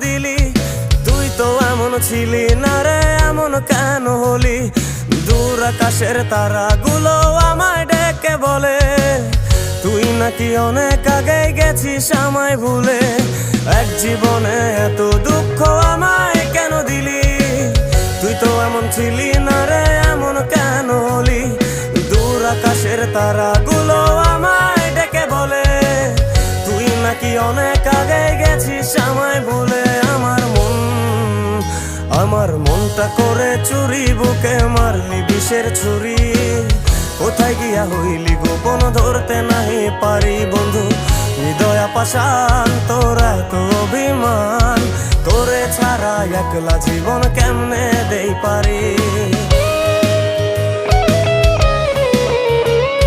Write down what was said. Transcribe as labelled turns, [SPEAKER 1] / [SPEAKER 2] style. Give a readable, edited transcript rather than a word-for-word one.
[SPEAKER 1] দিলি? তুই তো এমন ছিলি না রে, এমন কেন হলি? দূর আকাশের তারাগুলো আমায় ডেকে বলে তুই নাকি অনেক আগে গেছিস আমায় ভুলে। এক জীবনে এত দুঃখ আমায় কেন দিলি? তুই তো এমন ছিলি না রে, এমন কেন হলি? দূর আকাশের তারাগুলো আমায় ডেকে বলে তুই নাকি অনেক আগে গেছিস আমায় ভুলে। আমার মনটা করে চুরি, বুকে মারলি বিষের ছুরি। কোথায় গিয়া হইলি গোপন ধরতে নাহি পারি বন্ধু। হৃদয় পাষাণ তোর এত অভিমান, তোরে ছাড়া একলা জীবন কেমনে দেই পারি।